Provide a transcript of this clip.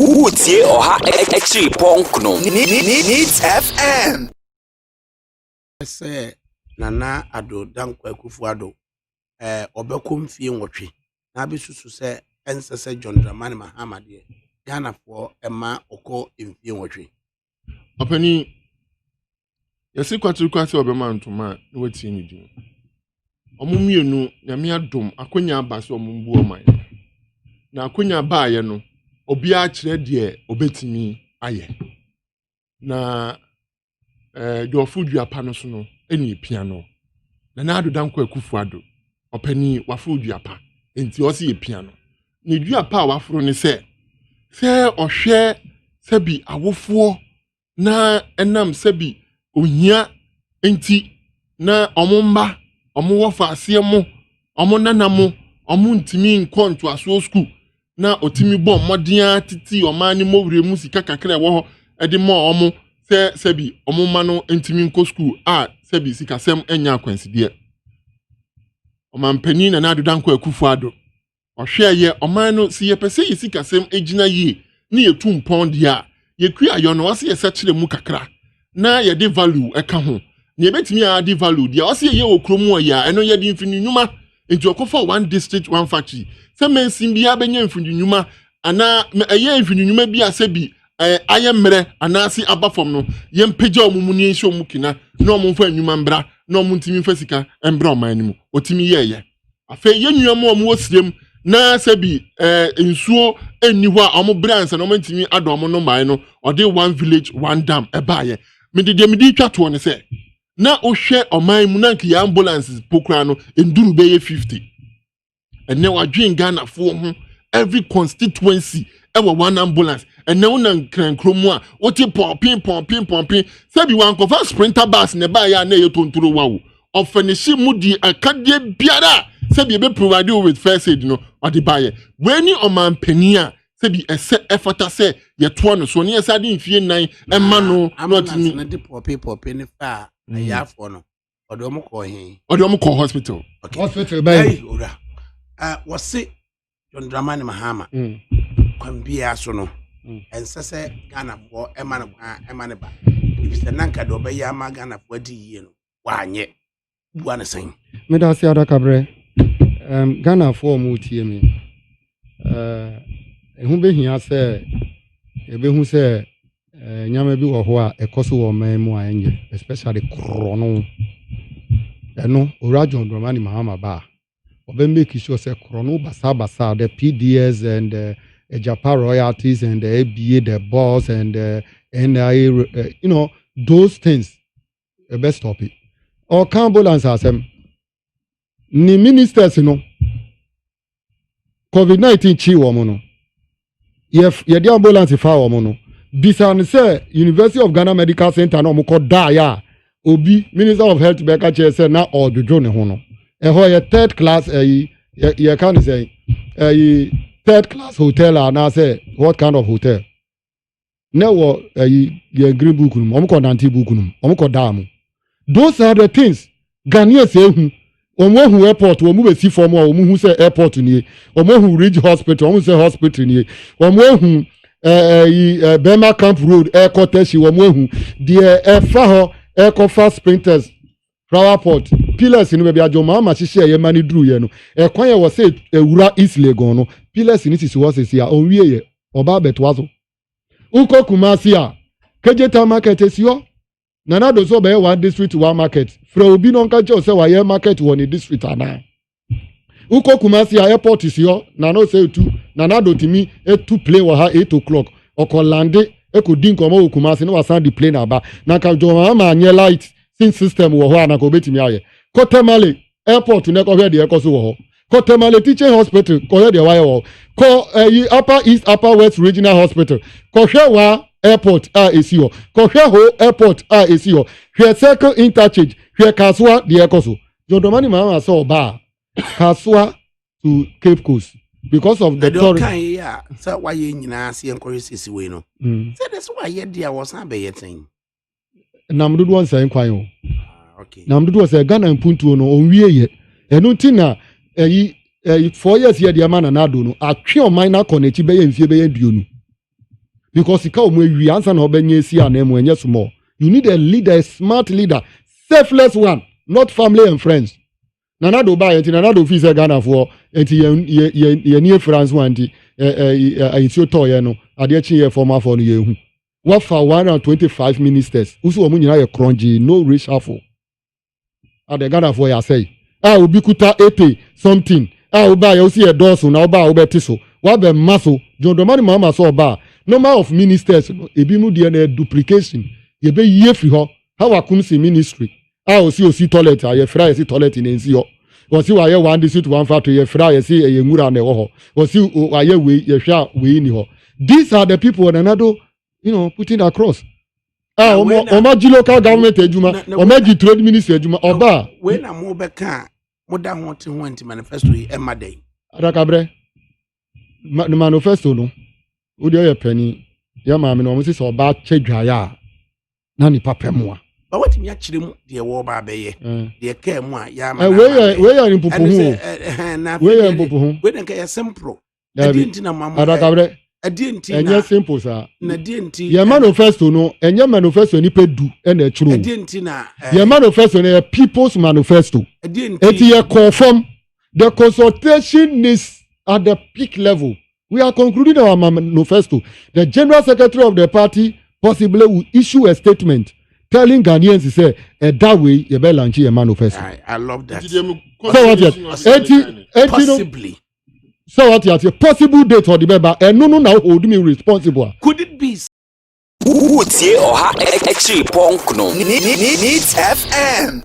Utie oha echi ponkno. Needs FM. Say Nana Ado Danko Akufo-Addo obekom fie nwotwe na besusu se ensese John Dramani Mahama de Ghana for ema oko mfie nwotwe opani yesi kwatu obema ntoma na wati ni din omumienu na me adom akonya abase omumbu oman na akonya baaye no obi a kire de obetimi aye na do fudua pa no so no eni piano na ado Danko Akufo-Addo opani wafudua pa enti o se ye piano ni dua pa waforo ne se ohwe sebi awofo na enam sebi ohia enti na omumba omuwofa asiemo omunanamo omuntimi nkonto aso school na otimi bom modia titi omani mowre mu sika kakra wo ho ede mo omu sebi omuma no ntimi nko school sebi sika sem enya akwanside omampani na ado Danko Akufo-Addo ohweye oman no si yepese yisika sem ejina yie ni yetu mpon dia yekui ayo no wase yesa kire mu kakra na ye de value eka ho ni ebetimi a de value dia wase ye okromu ya eno ye de mfini nyuma enti okofa one district one factory se mensim bia benya mfini nyuma ana eye mfini nyuma bia se bi aye mre anasi abafom no ye mpegya omumu ni enhye omukina na omumfa nyuma mbra na omuntimi fasika embra omanimu otimi ye afa ye nyuam omuosirem na sebi nsuo eni ho a omo brands na omo ntimi adom no man no ode one village one dam ebaye medi twato ne se na ohwe oman mu na nki ambulances pokra no enduru be ye 50 ene wadwen Ghana fo ho every constituency ewa one ambulance ene una nkromu a oti pompin sebi wan kofa sprinter bus ne ba ya na ye tontoro wawo ofanishi mudi akade biara sebi be provide you with first aid no odi baye weni oman pania sebi ese efata se ye to no so ne esa de mfie nan emma no not me na de pope ne fa na yafo no odom ko hospital okay. Hospital baye ora wose John Dramani Mahama kwambia so no ensese Ghana for ema ne ba if nanka do be ya ma Ghana for di yie no wanye buana sen medasi adakabre Ghana for mu tie me ehun behia se ebehu se nyama bi wo ho a ekoso wo man mu anye especially krono eno ora John Dramani Mahama ba obe make sure say krono basa the PDS and Japan royalties and the ABA the boss and NIA those things the best stop it or ambulance asem ni ministers COVID-19 chi wo mo no ye di ambulance fa wo mo no bisan say University of Ghana Medical Center no mo ko da ya obi Minister of Health Beka che say na odojo ne ho no ho ye third class ye can say third class hotel and I say what kind of hotel no ye green book num omko nanti book num omko dam those are the things Ghanaians say hu omo airport omo be si form omo hu say airport ni omo hu Ridge Hospital omo say hospital ni omo hu Bema Camp Road airport shi omo hu the efa ho aircraft sprinters flower pot pillars ni be ajoma ma hihye ye mani duru ye no ekwan ye wo say ewura East Legon no pillars ni sisi wo sisi a onwie ye oba betwazo uko Kumasi a Kejeta market esio nana do so be one district one market fra obi no nka che say wa ye market one district ana uko Kumasi a airport esio nana say tu nana do timi etu play wa ha 8 o'clock okolande ekodi nkomo wo Kumasi no wa sand the plane aba na ka joma ma anye light since system wo ho ana ko betimi aye Kotemale airport ne ko hwe de ekoso wo ho Kotemale teaching hospital ko hwe de wa ye wo ko upper east upper west regional hospital ko hwe wa airport esi ho ko hwe ho airport esi ho hwe circle interchange hwe Kasua de ekoso John Dramani Mahama so ba Kasua to Cape Coast because of the tour kan ya say why ye nyina se encourage we no say that's why ye dia was na be yetin namdudu won say kwan o okay namdudu was say Ghana mpuntuo no onwie ye enu ti na 4 years ye dia ma na do no atwe o man na konechi be ye mfie be ye duonu because sika omo wi ansa na obenye si anemu enye small. You need a leader, a smart leader, selfless one, not family and friends. Nana do buy it, nana do fise Ghana for enti ye near France one ti it's your toy no ade chi ye former for no ye hu. What for 125 ministers? Usu omo nyina ye crongy, no reshuffle. Ade Ghana for ya say. Obi kuta 80 something. Oba you see a dozen na oba obetiso. Wa be maso John Dramani Mahama so oba. Number of ministers ebi mu de duplication. Ye be ye free ho. How akum si ministry. Osi toilet ye fra ye si toilet in ensi ho. Osi wa ye one district one factory ye fra ye si ye ngura na ho. Osi wa ye we ye hwa we ni ho. These are the people that another putting across. Omaji local government ejuma, omaji trade ministry ejuma oba. We na mo beka moda ho te ho anti manifesto yi emade. Adakabre. Manifesto no. Odi oye pani. Ya ma me no mo se oba chedwa ya. Na ni papa mu a. Ba watimi a kire mu de wo ba beye. De ka mu a ya ma. We ya impupu hu. We ya impupu hu. We na ka ya sempro. Adinti na mama. Adakabre. Adinti na. Enye simple sa. Na adinti. Ya manifesto no, enye manifesto ni pedu e na churu. Adinti na. Ya manifesto na people's manifesto. Adinti. Eti ye confirm the consultation is at the peak level. We are concluding our manifesto. The General Secretary of the party possibly will issue a statement telling Ghanaians to say that way you better launch a manifesto. I love that. So what yet? Possibly. So what yet? A possible date for the member and no now hold me responsible. Could it be? Utie Oha Extreme Punk no. Needs FM.